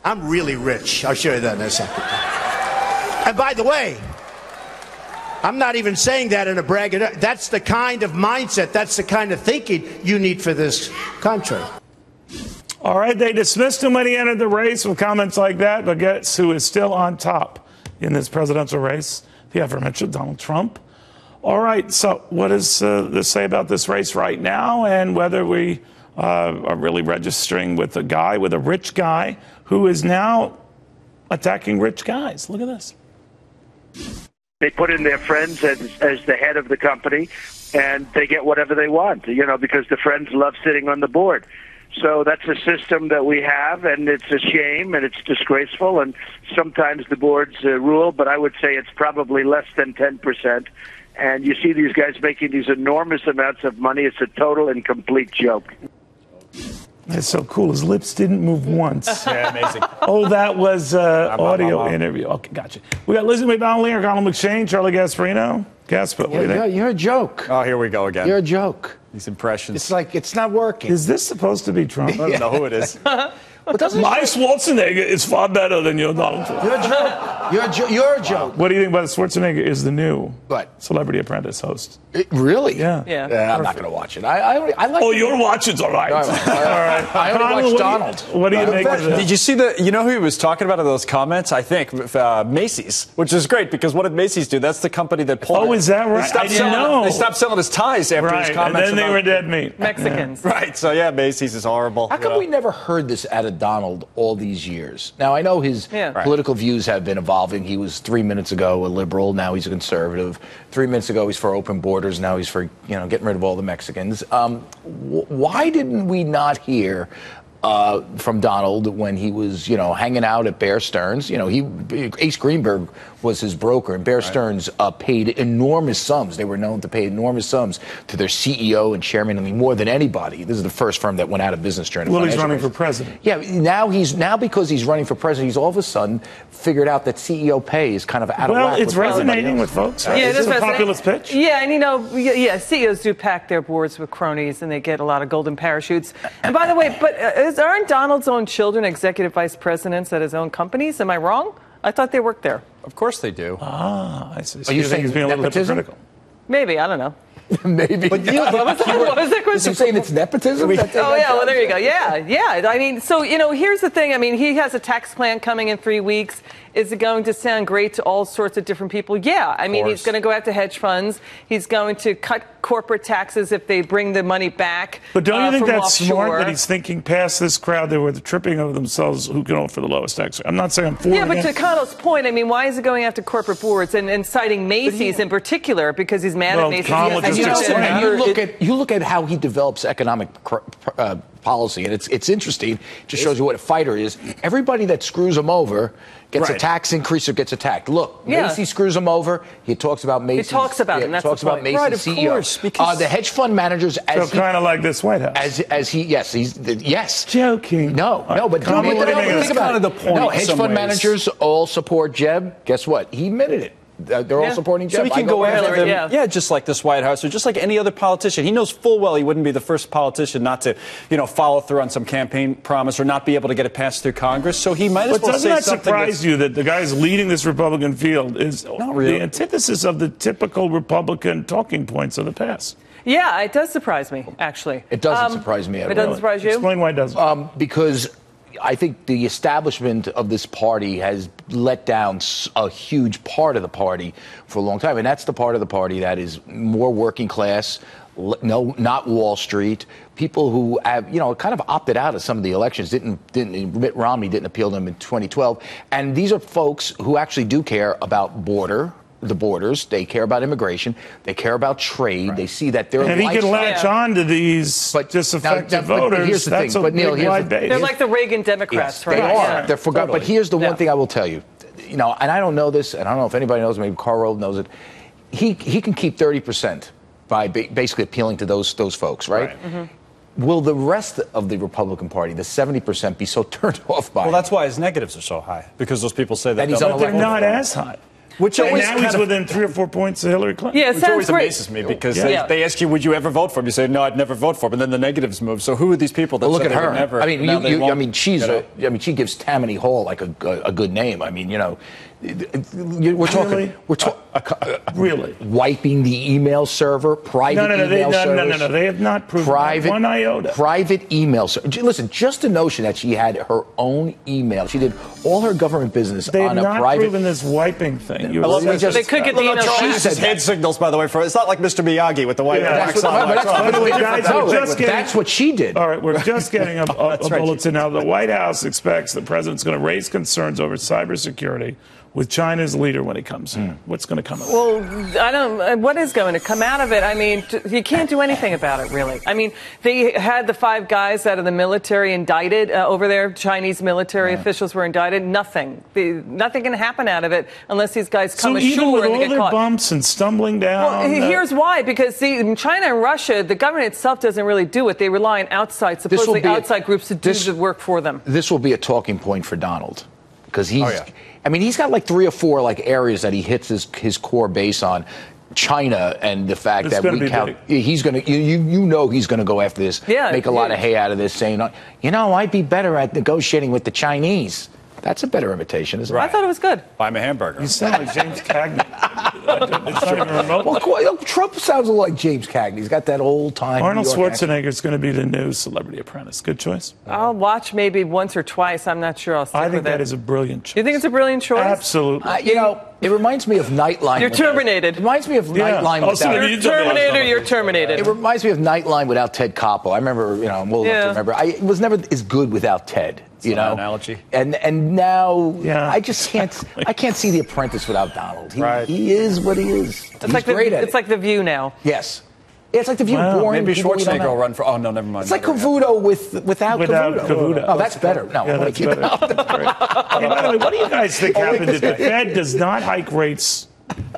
I'm really rich. I'll show you that in a second. And by the way, I'm not even saying that in a brag. That's the kind of mindset, that's the kind of thinking you need for this country. All right, they dismissed him when he entered the race with comments like that, but guess who is still on top in this presidential race? The aforementioned Donald Trump. All right, so what does this say about this race right now, and whether we are really registering with a rich guy who is now attacking rich guys? Look at this. They put in their friends as the head of the company, and they get whatever they want, because the friends love sitting on the board. So that's a system that we have, and it's a shame, and it's disgraceful, and sometimes the boards rule, but I would say it's probably less than 10%. And you see these guys making these enormous amounts of money. It's a total and complete joke. That's so cool. His lips didn't move once. Yeah, amazing. Oh, that was audio interview. Okay, gotcha. We got Lizzie McDonald here, Connell McShane, Charlie Gasparino. You're a joke. Oh, here we go again. You're a joke. These impressions. It's like it's not working. Is this supposed to be Trump? I don't know who it is. My Schwarzenegger is far better than your Donald Trump. You're a joke. You're a joke. What do you think about Schwarzenegger is the new Celebrity Apprentice host? Really? Yeah. I'm not going to watch it. I like. Oh, you're watching it, all right. All right. I only watch Donald. What do you make of this? Did you see who he was talking about in those comments? I think Macy's, which is great because what did Macy's do? That's the company that pulled. Oh, is that right? I didn't know. They stopped selling his ties after his comments. And then they were dead meat. Mexicans. Yeah. Right. So yeah, Macy's is horrible. How come we never heard this out of Donald all these years? Now I know his political views have been evolving. He was 3 minutes ago a liberal. Now he's a conservative. 3 minutes ago he's for open borders. Now he's for getting rid of all the Mexicans. Why didn't we not hear from Donald when he was hanging out at Bear Stearns? Ace Greenberg was his broker, and Bear Stearns paid enormous sums. They were known to pay enormous sums to their CEO and chairman. I mean, more than anybody. This is the first firm that went out of business during. Well, he's running for president. Yeah, now because he's running for president, he's all of a sudden figured out that CEO pay is kind of out of whack. Well, it's resonating with folks. Yeah, it's a populist pitch. Yeah, and CEOs do pack their boards with cronies, and they get a lot of golden parachutes. And by the way, aren't Donald's own children executive vice presidents at his own companies? Am I wrong? I thought they worked there. Of course they do. I see. So Are you think saying he's being a little nepotism? hypocritical? Maybe, I don't know. Maybe. But what was that question? Is he saying it's nepotism? Well, there you go. Yeah. I mean, so, here's the thing. I mean, he has a tax plan coming in 3 weeks. Is it going to sound great to all sorts of different people? Yeah. I mean, he's going to go after hedge funds. He's going to cut corporate taxes if they bring the money back. But don't you think that's offshore. smart that he's thinking past this crowd that were tripping over themselves who can offer the lowest tax rate? I'm not saying I'm for it. Yeah, but to Connell's point, I mean, why is he going after corporate boards and citing Macy's in particular because he's mad at Macy's? You look at how he develops economic policy, and it's interesting. It just shows you what a fighter is. Everybody that screws him over gets a tax increase or gets attacked. Look, Macy screws him over. He talks about Macy's. He talks about him. That's talks the about point. Macy's CEO. The hedge fund managers, so kind of like this White House. Yes. Joking. No, but think about it. The point. No, hedge fund managers all support Jeb. Guess what? He admitted it. They're all supporting Jeb. So he can go after them, just like this White House, or just like any other politician. He knows full well he wouldn't be the first politician not to, follow through on some campaign promise or not be able to get it passed through Congress. So he might as well say something. Doesn't that surprise you that the guy who's leading this Republican field is not really the antithesis of the typical Republican talking points of the past? Yeah, it does surprise me, actually. It doesn't surprise me at all. It doesn't surprise you? Explain why it doesn't. Because I think the establishment of this party has let down a huge part of the party for a long time. And that's the part of the party that is more working class, not Wall Street. People who have, kind of opted out of some of the elections. Mitt Romney didn't appeal to them in 2012. And these are folks who actually do care about the borders. They care about immigration. They care about trade. Right. They see that their and he can latch on to these disaffected voters. But here's the thing. But Neil, they're like the Reagan Democrats, yes, right? They are. Yeah. They're forgotten. Totally. But here's the one thing I will tell you. And I don't know this, and I don't know if anybody knows. Maybe Carl Rove knows it. He can keep 30% by basically appealing to those folks, right? Mm-hmm. Will the rest of the Republican Party, the 70%, be so turned off by? Well, that's why his negatives are so high, because those people say that they're not as high. Which and always now he's within 3 or 4 points of Hillary Clinton. Yeah, it Which sounds always great. amazes me because they ask you, would you ever vote for him? You say, no, I'd never vote for him. And then the negatives move. So who are these people that Well, look said at they her. would never? I mean, she gives Tammany Hall like a good name. I mean, we're talking. Really? Wiping the email server, private email servers. No. They have not proven private, one iota. Private email server. Listen, just the notion that she had her own email. She did all her government business on a private. They have not proven this wiping thing. They could get the email. She uses hand signals, by the way. It's not like Mr. Miyagi with the white. That's what she did. All right, we're just getting a bulletin now. The White House expects the president's going to raise concerns over cybersecurity with China's leader when he comes in. What's going to come out? Well, what is going to come out of it? I mean, you can't do anything about it, really. I mean, they had the 5 guys out of the military indicted over there. Chinese military officials were indicted. Nothing can happen out of it unless these guys come ashore and even with they all get their caught. bumps and stumbling down. Well, here's why. Because, see, in China and Russia, the government itself doesn't really do it. They rely on supposedly outside groups to do the work for them. This will be a talking point for Donald. Because he's got like 3 or 4 areas that he hits his core base on. China and the fact that he's going to he's going to go after this, make a lot of hay out of this, saying, I'd be better at negotiating with the Chinese. That's a better imitation, isn't it? I thought it was good. Buy him a hamburger. You sound like James Cagney. It's not even remote. Well, Trump sounds like James Cagney. He's got that old-time Arnold Schwarzenegger is going to be the new Celebrity Apprentice. Good choice. I'll watch maybe once or twice. I'm not sure I'll stick with it. I think that is a brilliant choice. You think it's a brilliant choice? Absolutely. It reminds me of Nightline. You're terminated. It reminds me of Nightline without... You're terminated. It reminds me of Nightline without Ted Koppel. I remember, I'm old enough to remember. It was never as good without Ted. Analogy. And now I just can't see The Apprentice without Donald. He is what he is. It's like The View now. Yes. Yeah, it's like The View. Boring. Maybe Schwarzenegger will run for. Oh no, never mind. It's like Cavuto without Cavuto. Oh, that's better. No, yeah, that's better. Hey, by the way, what do you guys think happened? If the Fed does not hike rates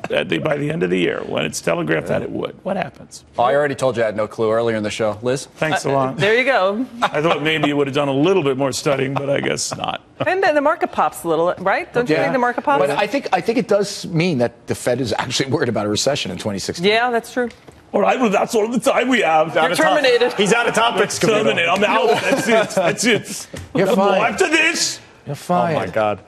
by the end of the year, when it's telegraphed that it would, what happens? I already told you I had no clue earlier in the show. Liz? Thanks a lot. There you go. I thought maybe you would have done a little bit more studying, but I guess not. And then the market pops a little, right? Don't you think the market pops? But I think it does mean that the Fed is actually worried about a recession in 2016. Yeah, that's true. All right, well, that's all the time we have. You're terminated. He's out of topics. Terminated. I'm out. That's it. You're fine. After this. You're fine. Oh, my God.